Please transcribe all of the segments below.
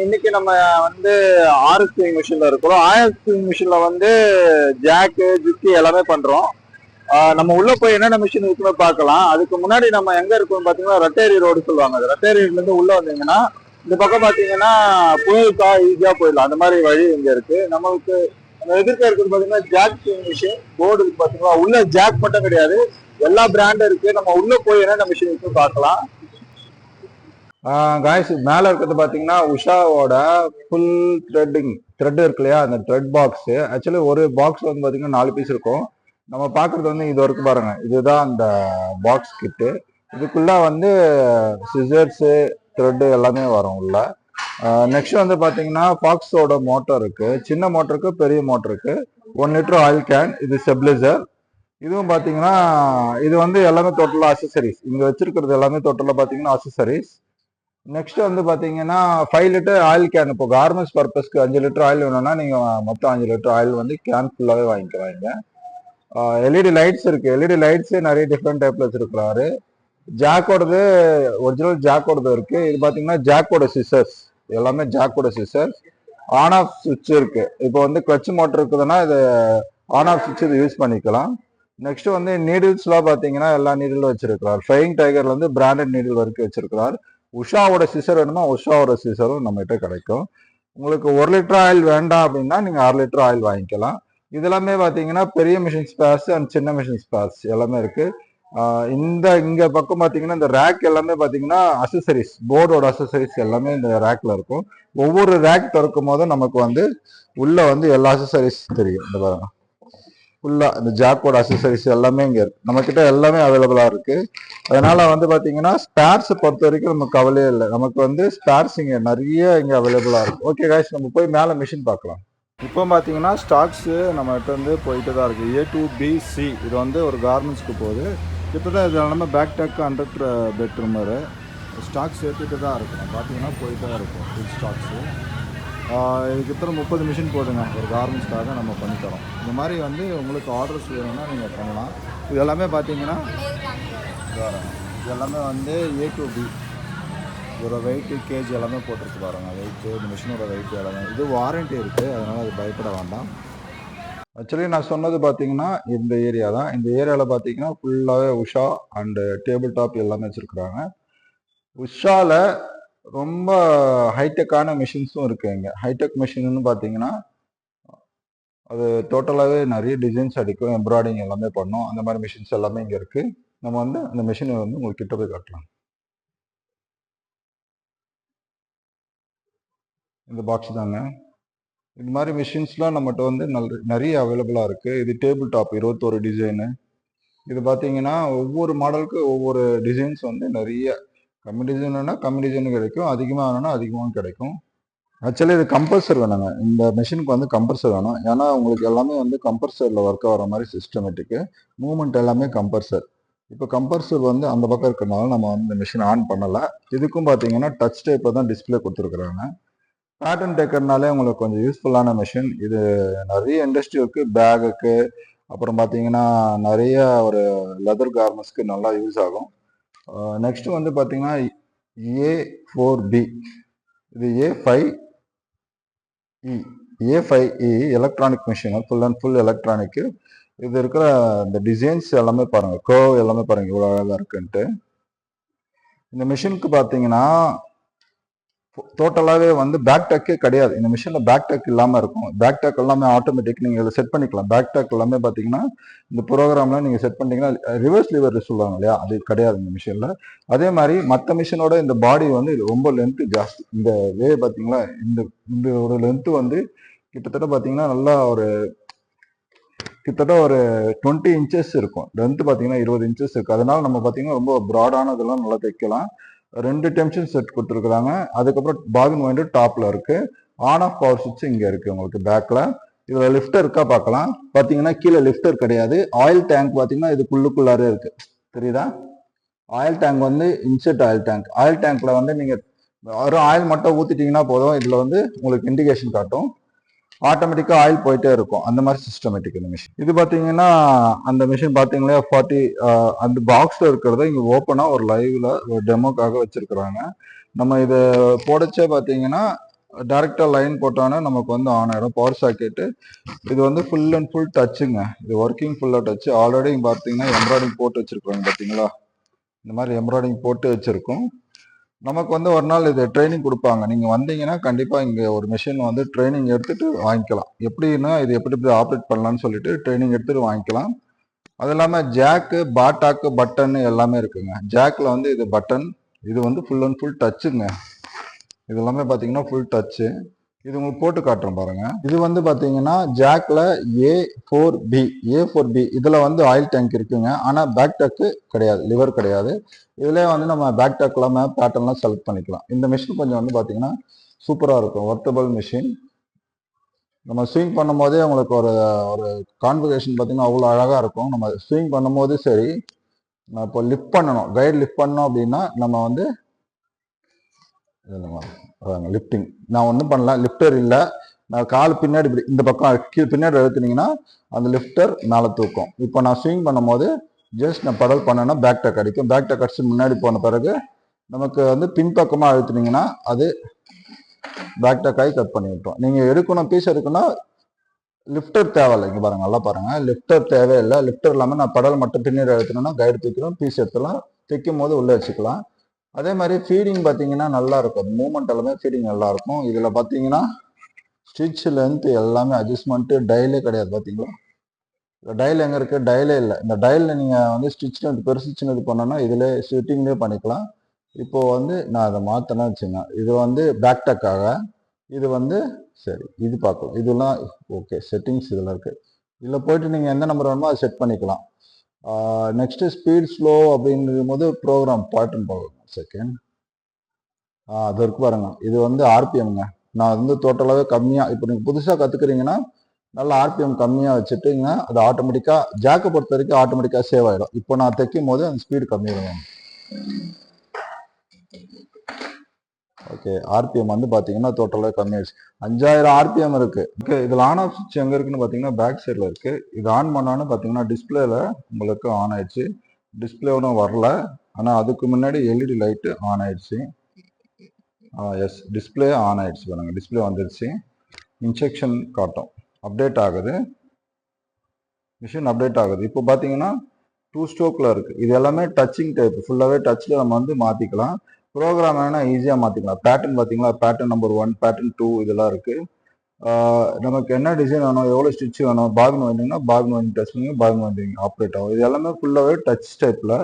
இன்னைக்கு நம்ம வந்து ஆர்எஸ் ஸ்விங் மிஷின்ல இருக்கிறோம். ஆர்எஸ் ஸ்விங் மிஷின்ல வந்து ஜாக்கு ஜிக்கி எல்லாமே பண்றோம். நம்ம உள்ள போய் என்னென்ன மிஷின் இருக்குன்னு பார்க்கலாம். அதுக்கு முன்னாடி நம்ம எங்க இருக்கோம்னு பாத்தீங்கன்னா ரட்டேரி ரோடு சொல்லுவாங்க. அது ரட்டேரியில இருந்து உள்ள வந்தீங்கன்னா இந்த பக்கம் பாத்தீங்கன்னா புயலுக்கா ஈஸியா போயிடலாம். அந்த மாதிரி வழி இங்க இருக்கு. நம்மளுக்கு நம்ம எதிர்க்க இருக்கிறது பாத்தீங்கன்னா ஜாக் ஸ்விங் மிஷின் போர்டு இருக்கு பாத்தீங்களா. உள்ள ஜாக் மட்டும் கிடையாது, எல்லா பிராண்டும் இருக்கு. நம்ம உள்ள போய் என்னென்ன மிஷின் இருக்குன்னு பார்க்கலாம். காய்ஸ் மேல இருக்கிறது பாத்தீங்கன்னா உஷாவோட ஃபுல் த்ரெட் இருக்கு இல்லையா, அந்த த்ரெட் பாக்ஸ். ஆக்சுவலி ஒரு பாக்ஸ் வந்து பாத்தீங்கன்னா 4 பீஸ் இருக்கும். நம்ம பாக்குறது வந்து இது வரைக்கும் பாருங்க, இதுதான் அந்த பாக்ஸ் கிட்டு. இதுக்குள்ள வந்து சிசர்ஸ் த்ரெட் எல்லாமே வரும் உள்ள. நெக்ஸ்ட் வந்து பாத்தீங்கன்னா ஃபாக்ஸோட மோட்டர் இருக்கு. சின்ன மோட்டருக்கு பெரிய மோட்டருக்கு 1 லிட்டர் ஆயில் கேன். இது ஸ்டெபிலைசர். இதுவும் பாத்தீங்கன்னா இது வந்து எல்லாமே டோட்டலா அசசரிஸ். இங்க வச்சிருக்கிறது எல்லாமே டோட்டலா பாத்தீங்கன்னா அசசரிஸ். நெக்ஸ்ட் வந்து பாத்தீங்கன்னா 5 லிட்டர் ஆயில் கேன். இப்போ கார்மெண்ட்ஸ் பர்பஸ்க்கு 5 லிட்டர் ஆயில் வேணும்னா நீங்க மொத்தம் 5 லிட்டர் ஆயில் வந்து கேன் ஃபுல்லாவே வாங்கிக்கிறாங்க. எல்இடி லைட்ஸ் இருக்கு. எல்இடி லைட்ஸ் நிறைய டிஃப்ரெண்ட் டைப்ல வச்சிருக்கிறாரு. ஜாக்கோடது ஒரிஜினல் ஜாக்கோடது இருக்கு. இது பாத்தீங்கன்னா ஜாக்கோட சிசர்ஸ், எல்லாமே ஜாக்கோட சிசர்ஸ். ஆன் ஆஃப் சுவிட்ச் இருக்கு. இப்போ வந்து கிளச் மோட்டர் இருக்குதுன்னா இது ஆன் ஆஃப் சுவிட்ச் இது யூஸ் பண்ணிக்கலாம். நெக்ஸ்ட் வந்து நீடில்ஸ்லாம் பாத்தீங்கன்னா எல்லா நீடிலும் வச்சிருக்கிறார். ஃபிளையிங் டைகர்ல இருந்து பிராண்டட் நீடில் வரைக்கும் வச்சிருக்கிறார். உஷாவோட சிசர் வேணுமா உஷாவோட சிசரும் நம்ம கிட்ட கிடைக்கும். உங்களுக்கு 1 லிட்டர் ஆயில் வேண்டாம் அப்படின்னா நீங்க 6 லிட்டர் ஆயில் வாங்கிக்கலாம். இது எல்லாமே பாத்தீங்கன்னா பெரிய மிஷின் ஸ்பேர்ஸ் அண்ட் சின்ன மிஷின் ஸ்பேர்ஸ் எல்லாமே இருக்கு. இங்க பக்கம் பாத்தீங்கன்னா இந்த ரேக் எல்லாமே பாத்தீங்கன்னா அசசரிஸ், போர்டோட அசசரிஸ் எல்லாமே இந்த ரேக்ல இருக்கும். ஒவ்வொரு ரேக் திறக்கும் போதும் நமக்கு வந்து உள்ள வந்து எல்லா அசசரிஸ் தெரியும். இந்த பாருங்க, ஃபுல்லா இந்த ஜாக்கோட அசசரிஸ் எல்லாமே இங்க இருக்கு. நம்ம கிட்ட எல்லாமே அவைலபிளா இருக்கு. அதனால வந்து பாத்தீங்கன்னா ஸ்பேர்ஸ் பொறுத்த வரைக்கும் நமக்கு கவலையே இல்லை. நமக்கு வந்து ஸ்பேர்ஸ் இங்க நிறைய இங்க அவைலபிளா இருக்கு. ஓகே காய்ஸ், நம்ம போய் மேல மிஷின் பார்க்கலாம். இப்போ பார்த்தீங்கன்னா ஸ்டாக்ஸ் நம்ம கிட்ட வந்து போயிட்டு தான் இருக்கு. A2BC இது வந்து ஒரு கார்மெண்ட்ஸ்க்கு போகுது. கிட்டத்தட்ட இது எல்லாமே பேக் டேக் 100 பெட்ரூமரு ஸ்டாக்ஸ் ஏற்றிட்டு தான் இருக்கும். பார்த்தீங்கன்னா போயிட்டு தான் இருக்கும் ஃபுல் ஸ்டாக்ஸு. இதுக்கு இத்தனை 30 மிஷின் போதுங்க ஒரு கார்மெண்ட்ஸ்க்காக நம்ம பண்ணித்தரோம். இந்த மாதிரி வந்து உங்களுக்கு ஆர்டர்ஸ் வேணும்னா நீங்கள் பண்ணலாம். இது எல்லாமே பார்த்தீங்கன்னா இது எல்லாமே வந்து A2B இதோட வெயிட்டு கேஜி எல்லாமே போட்டிருக்கு பாருங்க. வெயிட்டு இந்த மிஷினோட வெயிட் எல்லாமே. இது வாரண்ட்டி இருக்குது, அதனால் அது பயப்பட வேண்டாம். ஆக்சுவலி நான் சொன்னது பார்த்தீங்கன்னா இந்த ஏரியா தான். இந்த ஏரியாவில் பார்த்தீங்கன்னா ஃபுல்லாகவே உஷா அண்டு டேபிள் டாப் எல்லாமே வச்சுருக்குறாங்க. உஷாவில் ரொம்ப ஹைடெக்கான மிஷின்ஸும் இருக்குது. இங்கே ஹைடெக் மிஷின்னு பார்த்தீங்கன்னா அது டோட்டலாகவே நிறைய டிசைன்ஸ் அடிக்கும், எம்ப்ராய்டிங் எல்லாமே பண்ணும். அந்த மாதிரி மிஷின்ஸ் எல்லாமே இங்கே இருக்குது. நம்ம வந்து அந்த மிஷினை வந்து உங்களுக்கு கிட்ட போய் காட்டலாம். இந்த பாக்ஸ் தாங்க. இது மாதிரி மிஷின்ஸ்லாம் நம்மகிட்ட வந்து நிறைய அவைலபிளாக இருக்குது. இது டேபிள் டாப் 21 டிசைனு. இது பார்த்தீங்கன்னா ஒவ்வொரு மாடலுக்கு ஒவ்வொரு டிசைன்ஸ் வந்து நிறைய கம்மி டிசைன்னா கம்மி டிசைனு கிடைக்கும், அதிகமாக வேணும்னா அதிகமாகவும் கிடைக்கும். ஆக்சுவலி இது கம்பல்சர் வேணுங்க. இந்த மிஷினுக்கு வந்து கம்பல்சர் வேணும். ஏன்னா உங்களுக்கு எல்லாமே வந்து கம்பல்சரில் ஒர்க் ஆகிற மாதிரி சிஸ்டமேட்டிக்கு மூவ்மெண்ட் எல்லாமே கம்பல்சர். இப்போ கம்பல்சர் வந்து அந்த பக்கம் இருக்கிறனால நம்ம வந்து இந்த மிஷின் ஆன் பண்ணலை. இதுக்கும் பார்த்தீங்கன்னா டச் டைப்பில் தான் டிஸ்பிளே கொடுத்துருக்குறாங்க. பேட்டர்ன் டேக்கர்னாலே உங்களுக்கு கொஞ்சம் யூஸ்ஃபுல்லான மிஷின் இது. நிறைய இண்டஸ்ட்ரிக்கு, பேகுக்கு, அப்புறம் பார்த்தீங்கன்னா நிறைய ஒரு லெதர் கார்மெண்ட்ஸ்க்கு நல்லா யூஸ் ஆகும். நெக்ஸ்ட் வந்து பார்த்தீங்கன்னா A4B இது A5E electronic machine, full and full electronic. இது இருக்கிற இந்த டிசைன்ஸ் எல்லாமே பாருங்க, கர்வ் எல்லாமே பாருங்க இவ்வளோ அழகாக இருக்குன்ட்டு. இந்த மிஷினுக்கு பார்த்தீங்கன்னா டோட்டலாகவே வந்து பேக் டேக்கே கிடையாது. இந்த மிஷினில் பேக் டேக் இல்லாமல் இருக்கும். பேக் டேக் எல்லாமே ஆட்டோமேட்டிக், நீங்கள் இதை செட் பண்ணிக்கலாம். பேக் டேக் எல்லாமே பார்த்தீங்கன்னா இந்த ப்ரோக்ராமில் நீங்கள் செட் பண்ணிட்டீங்கன்னா ரிவர்ஸ் லிவர் சொல்லுவாங்க இல்லையா, அது கிடையாது இந்த மிஷினில். அதே மாதிரி மற்ற மிஷினோட இந்த பாடி வந்து ரொம்ப லென்த்து ஜாஸ்தி. இந்த வே பார்த்தீங்களா, இந்த ஒரு லென்த்து வந்து கிட்டத்தட்ட பார்த்தீங்கன்னா நல்லா கிட்டத்தட்ட ஒரு 20 இன்ச்சஸ் இருக்கும். லென்த்து பார்த்தீங்கன்னா 20 இன்ச்சஸ் இருக்குது. அதனால நம்ம பார்த்தீங்கன்னா ரொம்ப ப்ராடானதெல்லாம் நல்லா தைக்கலாம். 2 டென்ஷன் செட் கொடுத்துருக்குறாங்க. அதுக்கப்புறம் பாபின் வைண்டு டாப்ல இருக்கு. ஆன் ஆஃப் பவர் சுவிட்ச் இங்க இருக்கு உங்களுக்கு பேக்ல. இதுல லிஃப்டர் இருக்கா பார்க்கலாம். பாத்தீங்கன்னா கீழே லிஃப்டர் கிடையாது. ஆயில் டேங்க் பாத்தீங்கன்னா இதுக்குள்ளாரே இருக்கு, தெரியுதா? ஆயில் டேங்க் வந்து இன்செட் ஆயில் டேங்க். ஆயில் டேங்க்ல வந்து நீங்க வெறும் ஆயில் மட்டும் ஊத்திட்டீங்கன்னா போதும். இதுல வந்து உங்களுக்கு இண்டிகேஷன் காட்டும், ஆட்டோமேட்டிக்கா ஆயில் போயிட்டே இருக்கும். அந்த மாதிரி சிஸ்டமேட்டிக் இந்த மிஷின். இது பாத்தீங்கன்னா அந்த மிஷின் பாத்தீங்களா 40 அந்த பாக்ஸ்ல இருக்கிறத இங்க ஓப்பனா ஒரு லைவ்ல ஒரு டெமோக்காக வச்சிருக்கிறாங்க. நம்ம இதை போடச்சே பாத்தீங்கன்னா டைரக்டா லைன் போட்டோன்னா நமக்கு வந்து ஆன் ஆயிடும். Power socket. இது வந்து ஃபுல் அண்ட் ஃபுல் டச்சுங்க. இது ஒர்க்கிங் ஃபுல்லா டச். ஆல்ரெடி பார்த்தீங்கன்னா எம்ப்ராய்டிங் போட்டு வச்சிருக்காங்க பார்த்தீங்களா? இந்த மாதிரி எம்ப்ராய்டிங் போட்டு வச்சிருக்கோம். நமக்கு வந்து ஒரு நாள் இது ட்ரைனிங் கொடுப்பாங்க. நீங்க வந்தீங்கன்னா கண்டிப்பா இங்க ஒரு மிஷின் வந்து ட்ரைனிங் எடுத்துட்டு வாங்கிக்கலாம். எப்படின்னா இது எப்படி எப்படி ஆப்ரேட் பண்ணலாம்னு சொல்லிட்டு ட்ரைனிங் எடுத்துட்டு வாங்கிக்கலாம். அது இல்லாம ஜாக்கு, பாட்டாக்கு, பட்டன் எல்லாமே இருக்குங்க. ஜாக்ல வந்து இது பட்டன், இது வந்து ஃபுல் அண்ட் ஃபுல் டச்சுங்க. இது எல்லாமே பார்த்தீங்கன்னா ஃபுல் டச்சு. இது உங்களுக்கு போட்டு காட்டுறேன் பாருங்க. இது வந்து பார்த்தீங்கன்னா ஜாக்ல A4B A4B இதில் வந்து ஆயில் டேங்க் இருக்குங்க. ஆனால் பேக் டக்கு கிடையாது, லிவர் கிடையாது. இதுலேயே வந்து நம்ம பேக் டக் இல்லாமல் பேட்டர்ன்லாம் செலக்ட் பண்ணிக்கலாம். இந்த மிஷின் கொஞ்சம் வந்து பார்த்தீங்கன்னா சூப்பராக இருக்கும். Worthable machine. நம்ம ஸ்விங் பண்ணும்போதே உங்களுக்கு ஒரு ஒரு கான்ஃபிகரேஷன் பார்த்தீங்கன்னா அவ்வளோ அழகாக இருக்கும். நம்ம ஸ்விங் பண்ணும்போது சரி, நான் இப்போ லிஃப்ட் பண்ணணும், கைடு லிஃப்ட் பண்ணோம் அப்படின்னா நம்ம வந்து லிஃப்டிங் நான் ஒன்றும் பண்ணல, லிஃப்டர் இல்லை. நான் கால் பின்னாடி இப்படி இந்த பக்கம் பின்னாடி அழுத்துனீங்கன்னா அந்த லிஃப்டர் மேலே தூக்கும். இப்போ நான் ஸ்விங் பண்ணும்போது ஜஸ்ட் நான் படல் பண்ணேன்னா பேக் டக் அடிக்கும். பேக் டக் அடிச்சு முன்னாடி போன பிறகு நமக்கு வந்து பின்பக்கமாக அழுத்துனீங்கன்னா அது பேக் டக் ஆகி கட் பண்ணி விட்டோம். நீங்கள் எடுக்கணும், பீஸ் எடுக்கணும், லிஃப்டர் தேவையில்லை. இங்கே பாருங்க, நல்லா பாருங்க, லிஃப்டர் தேவையில்லை. லிஃப்டர் இல்லாமல் நான் படல் மட்டும் பின்னாடி அழுத்தினோன்னா கைடு தூக்கிறோம், பீஸ் எடுத்துலாம், தைக்கும் போது உள்ளே வச்சுக்கலாம். அதே மாதிரி ஃபீடிங் பார்த்தீங்கன்னா நல்லா இருக்கும். மூமெண்ட் எல்லாமே ஃபீடிங் நல்லா இருக்கும். இதில் பார்த்தீங்கன்னா ஸ்டிச் லென்த் எல்லாமே அட்ஜஸ்ட்மெண்ட்டு டைலே கிடையாது. பார்த்தீங்களா டயல் எங்கே இருக்குது? டயலே இல்லை. இந்த டயலில் நீங்கள் வந்து ஸ்டிச் லென்த் பெருசு சின்னது பண்ணோன்னா இதில் ஸ்விட்டிங்லேயே பண்ணிக்கலாம். இப்போது வந்து நான் அதை மாற்றினா வச்சுங்க, இது வந்து பேக் டக்காக, இது வந்து சரி, இது பார்க்கலாம். இதெல்லாம் ஓகே, செட்டிங்ஸ் இதில் இருக்குது. இதில் போயிட்டு நீங்கள் எந்த நம்பர் வேணுமோ அதை செட் பண்ணிக்கலாம். நெக்ஸ்ட் ஸ்பீட் ஸ்லோ அப்படிங்கும் போது ப்ரோக்ராம் பேட்டர்ன் பார்க்கணும். செகண்ட் அது இருக்கு பாருங்க, இது வந்து ஆர்பிஎம்ங்க. நான் வந்து டோட்டலாகவே கம்மியாக, இப்போ நீங்கள் புதுசாக கற்றுக்குறீங்கன்னா நல்லா ஆர்பிஎம் கம்மியாக வச்சுட்டுங்க, அது ஆட்டோமேட்டிக்காக ஜாக்கை பொறுத்த வரைக்கும் ஆட்டோமேட்டிக்காக சேவ் ஆகிடும். இப்போ நான் தைக்கும் போது அந்த ஸ்பீடு கம்மியாகும். ஓகே, ஆர்பிஎம் வந்து பார்த்தீங்கன்னா டோட்டலாக கம்மியாகிடுச்சு. 5000 ஆர்பிஎம் இருக்கு. ஓகே, இதில் ஆன் ஆஃப் சுவிட்ச் எங்கே இருக்குன்னு பார்த்தீங்கன்னா பேக் சைடில் இருக்கு. இது ஆன் பண்ணான்னு பார்த்தீங்கன்னா டிஸ்பிளேல உங்களுக்கு ஆன் ஆயிடுச்சு. டிஸ்பிளே ஒன்றும் வரல, ஆனால் அதுக்கு முன்னாடி எல்இடி லைட்டு ஆன் ஆயிடுச்சு. எஸ், டிஸ்பிளே ஆன் ஆயிடுச்சு பாருங்க, டிஸ்பிளே வந்துடுச்சு. இன்ஸ்ட்ரக்ஷன் காட்டும், அப்டேட் ஆகுது, மிஷின் அப்டேட் ஆகுது. இப்போ பார்த்தீங்கன்னா 2 ஸ்ட்ரோக்கில் இருக்குது. இது எல்லாமே டச்சிங் டைப், ஃபுல்லாகவே டச்சில் நம்ம வந்து மாற்றிக்கலாம். ப்ரோக்ராம் வேணால் ஈஸியாக மாற்றிக்கலாம். பேட்டர்ன் பார்த்தீங்களா, பேட்டர்ன் நம்பர் 1, பேட்டர்ன் 2 இதெல்லாம் இருக்குது. நமக்கு என்ன டிசைன் வேணும், எவ்வளோ ஸ்டிச் வேணும், பாக்னு வந்தீங்கன்னா பாக்னு வந்து டச் பண்ணி பாக்னு வந்தீங்க ஆப்ரேட் ஆகும். இது எல்லாமே ஃபுல்லாகவே டச் டைப்பில்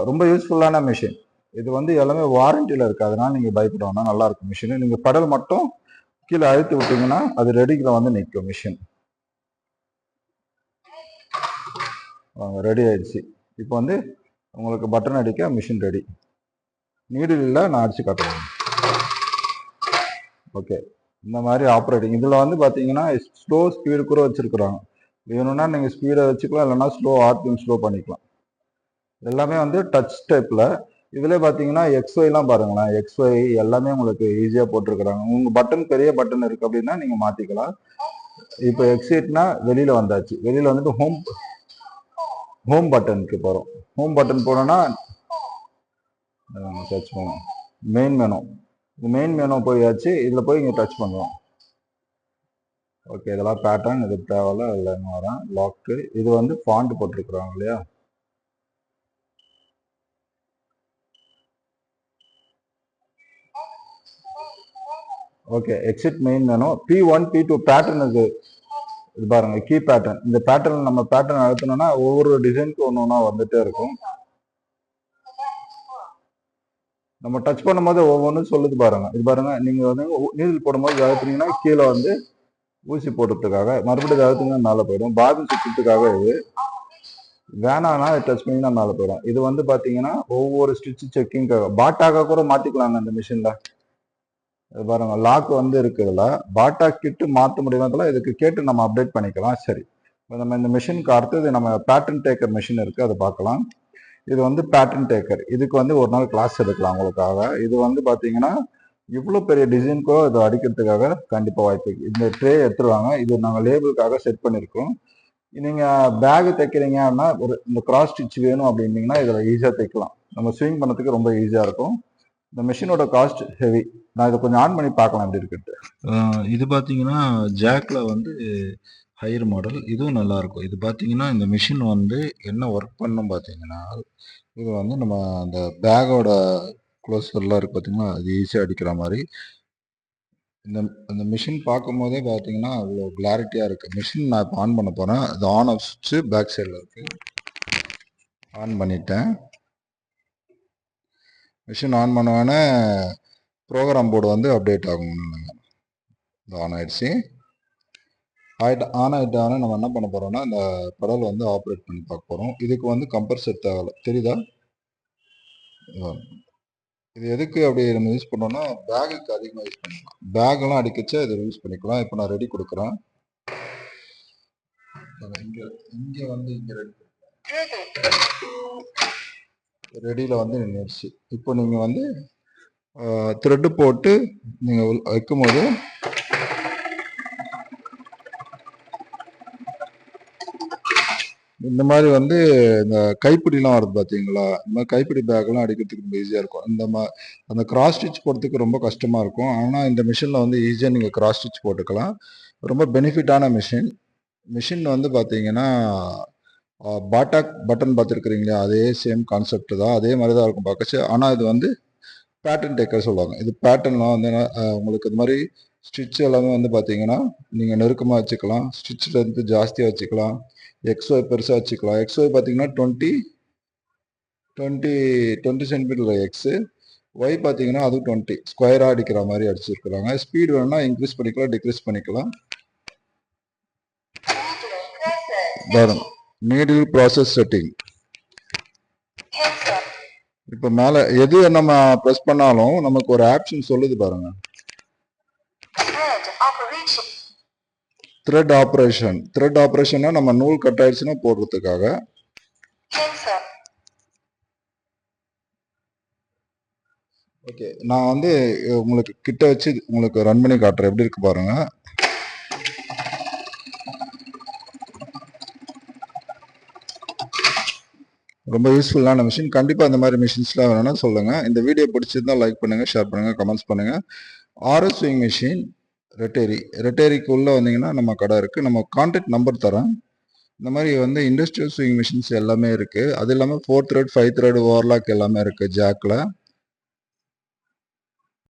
ரொம்ப யூஸ்ஃபுல்லான மிஷின். இது வந்து எல்லாமே வாரண்டியில் இருக்குது, அதனால் நீங்கள் பயப்பட வேணாம், நல்லாயிருக்கும் மிஷின். நீங்கள் பெடல் மட்டும் கீழே அழுத்தி விட்டீங்கன்னா அது ரெடிக்கில் வந்து நிற்கும் மிஷின். ரெடி ஆயிடுச்சு. இப்போ வந்து உங்களுக்கு பட்டன் அடிக்க மிஷின் ரெடி. நீடில் இல்லை, நான் அடிச்சு காட்டுறேன். ஓகே, இந்த மாதிரி ஆப்ரேட்டிங். இதில் வந்து பார்த்தீங்கன்னா ஸ்லோ ஸ்பீடு கூட வச்சுருக்குறாங்க. வேணும்னா நீங்கள் ஸ்பீடை வச்சுக்கலாம், இல்லைனா ஸ்லோ ஆர்பிஎம் ஸ்லோ பண்ணிக்கலாம். எல்லாமே வந்து டச் டைப்பில். இதில் பார்த்தீங்கன்னா எக்ஸ்ஒய்லாம் பாருங்களேன், எக்ஸ்ஒய் எல்லாமே உங்களுக்கு ஈஸியாக போட்டிருக்கிறாங்க. உங்கள் பட்டன் பெரிய பட்டன் இருக்குது அப்படின்னா நீங்கள் மாற்றிக்கலாம். இப்போ எக்ஸிட்னா வெளியில் வந்தாச்சு. வெளியில் வந்துட்டு ஹோம் பட்டனுக்கு போகிறோம். ஹோம் பட்டன் போனோன்னா டச் பண்ணுவோம். மெயின் மெனு, மெயின் மெனு போயாச்சு. இதில் போய் இங்கே டச் பண்ணுவோம். ஓகே, இதெல்லாம் பேட்டர்ன், இது தேவையில்ல, இல்லைன்னு வரேன். லாக்கு, இது வந்து ஃபாண்ட் போட்டிருக்குறாங்க இல்லையா. Okay, exit main menu. P1 P2 pattern இது பாருங்க, கீ பேட்டர்ன். இந்த பேட்டர்ன் நம்ம பேட்டர்ன் அழுத்தணும்னா ஒவ்வொரு டிசைனுக்கு ஒன்று ஒன்றா வந்துட்டே இருக்கும். நம்ம டச் பண்ணும்போது ஒவ்வொன்றும் சொல்லுது பாருங்க. இது பாருங்க, நீங்க வந்து நீடில் போடும்போது அழுத்துனீங்கன்னா கீழே வந்து ஊசி போடுறதுக்காக, மறுபடியும் அழுத்துனா மேலே போயிடும். பாபின் சுற்றுறதுக்காக இது. வேணாம்னா டச் பண்ணிங்கன்னா மேலே போயிடும். இது வந்து பார்த்தீங்கன்னா ஒவ்வொரு ஸ்டிச் செக்கிங்காக, பாட்டாக கூட மாற்றிக்கலாங்க அந்த மிஷினில். இது பாருங்க, லாக் வந்து இருக்கு. இதில் பாட்டா கிட்டு மாற்ற முடியாதல இதுக்கு கேட்டு நம்ம அப்டேட் பண்ணிக்கலாம். சரி, இப்போ நம்ம இந்த மிஷினுக்கு அடுத்தது நம்ம பேட்டர்ன் டேக்கர் மிஷின் இருக்குது, அதை பார்க்கலாம். இது வந்து பேட்டர்ன் டேக்கர். இதுக்கு வந்து ஒரு நாள் கிளாஸ் எடுக்கலாம் உங்களுக்காக. இது வந்து பார்த்தீங்கன்னா இவ்வளோ பெரிய டிசைனுக்கோ இதை அடிக்கிறதுக்காக கண்டிப்பாக வாய்ப்பு இருக்குது. இந்த ட்ரே எடுத்துருவாங்க. இது நாங்கள் லேபிளுக்காக செட் பண்ணியிருக்கோம். நீங்கள் பேகு தைக்கிறீங்க அப்படின்னா ஒரு இந்த கிராஸ் ஸ்டிச் வேணும் அப்படின்னீங்கன்னா இதில் ஈஸியாக தைக்கலாம். நம்ம ஸ்விங் பண்ணதுக்கு ரொம்ப ஈஸியாக இருக்கும். இந்த மிஷினோட காஸ்ட் ஹெவி. நான் இதை கொஞ்சம் ஆன் பண்ணி பார்க்கலாம் எப்படி இருக்குன்ட்டு. இது பார்த்தீங்கன்னா ஜாக்ல வந்து ஹையர் மாடல், இதுவும் நல்லா இருக்கும். இது பார்த்தீங்கன்னா இந்த மிஷின் வந்து என்ன ஒர்க் பண்ணும் பார்த்தீங்கன்னா, இது வந்து நம்ம அந்த பேக்கோட க்ளோஸர்லாம் இருக்கு பார்த்தீங்களா, அது ஈஸியாக அடிக்கிற மாதிரி. இந்த இந்த மிஷின் பார்க்கும்போதே பார்த்தீங்கன்னா அவ்வளோ கிளாரிட்டியாக இருக்குது. மிஷின் நான் இப்போ ஆன் பண்ண போகிறேன். அது ஆன் ஆஃப் சுவிட்சு பேக் சைடில் இருக்குது. ஆன் பண்ணிட்டேன். மிஷின் ஆன் பண்ணோடனே ப்ரோக்ராம் போர்டு வந்து அப்டேட் ஆகும். இது ஆன் ஆயிடுச்சு. ஆன் ஆகிட்டானே நம்ம என்ன பண்ண போகிறோம்னா இந்த பெடல் வந்து ஆப்ரேட் பண்ணி பார்க்க போகிறோம். இதுக்கு வந்து கம்ப்ரஸர் தேவையில்ல, தெரியுதா? இது எதுக்கு அப்படி நம்ம யூஸ் பண்ணோம்னா பேகுக்கு அதிகமாக யூஸ் பண்ணிக்கலாம். பேக்கெல்லாம் அடிக்கச்சா இதை யூஸ் பண்ணிக்கலாம். இப்போ நான் ரெடி கொடுக்குறேன். இங்கே வந்து இங்கே ரெடியில் வந்து நின்றுச்சு. இப்போ நீங்கள் வந்து த்ரெட்டு போட்டு நீங்கள் வைக்கும்போது இந்த மாதிரி வந்து இந்த கைப்பிடிலாம் வருது பார்த்தீங்களா, இந்த மாதிரி கைப்பிடி பேக்கெல்லாம் அடிக்கிறதுக்கு ரொம்ப ஈஸியாக இருக்கும். அந்த கிராஸ் ஸ்டிச் போடுறதுக்கு ரொம்ப கஷ்டமாக இருக்கும். ஆனால் இந்த மிஷினில் வந்து ஈஸியாக நீங்கள் கிராஸ் ஸ்டிச் போட்டுக்கலாம். ரொம்ப பெனிஃபிட்டான மிஷின் வந்து பார்த்தீங்கன்னா பாட்டாக் பட்டன் பார்த்துருக்குறீங்களா, அதே சேம் கான்செப்ட் தான், அதே மாதிரி தான் இருக்கும் பார்க்கச்சு. ஆனால் இது வந்து பேட்டர்ன் டேக்கர் சொல்லுவாங்க. இது பேட்டர்ன்லாம் வந்து உங்களுக்கு இது மாதிரி ஸ்டிச் எல்லாமே வந்து பார்த்தீங்கன்னா நீங்கள் நெருக்கமாக வச்சுக்கலாம், ஸ்டிச் லென்த்து ஜாஸ்தியாக வச்சுக்கலாம், எக்ஸ்ஒய் பெருசாக வச்சுக்கலாம். எக்ஸ்ஒய் பார்த்தீங்கன்னா 20 சென்டிமீட்டர் எக்ஸு, ஒய் பார்த்தீங்கன்னா அது 20 ஸ்கொயராக அடிக்கிற மாதிரி அடிச்சிருக்கிறாங்க. ஸ்பீடு வேணும்னா இன்க்ரீஸ் பண்ணிக்கலாம், டிக்ரீஸ் பண்ணிக்கலாம். வரும் நீடில் ப்ராசஸ் செட்டிங். இப்போ மேலே எது நம்ம ப்ரெஸ் பண்ணாலும் நமக்கு ஒரு ஆப்ஷன் சொல்லுது பாருங்க, த்ரெட் ஆப்ரேஷன். த்ரெட் ஆப்ரேஷன்னா நம்ம நூல் கட் ஆயிடுச்சுன்னா போடுறதுக்காக. ஓகே, நான் வந்து உங்களுக்கு கிட்ட வச்சு உங்களுக்கு ரன் பண்ணி காட்டுறேன், எப்படி இருக்கு பாருங்க. ரொம்ப யூஸ்ஃபுல்லான மிஷின். கண்டிப்பாக இந்த மாதிரி மிஷின்ஸ்லாம் வேணும்னா சொல்லுங்கள். இந்த வீடியோ பிடிச்சிருந்தா லைக் பண்ணுங்கள், ஷேர் பண்ணுங்கள், கமெண்ட்ஸ் பண்ணுங்கள். ஆர்எஸ் ஸ்விங் மிஷின் ரெட்டேரிக்குள்ளே வந்தீங்கன்னா நம்ம கடை இருக்குது. நம்ம கான்டாக்ட் நம்பர் தரேன். இந்த மாதிரி வந்து இண்டஸ்ட்ரியல் ஸ்விங் மிஷின்ஸ் எல்லாமே இருக்குது. அது இல்லாமல் 4 த்ரெட் 5 த்ரெட் ஓவர்லாக் எல்லாமே இருக்குது ஜாக்கில்.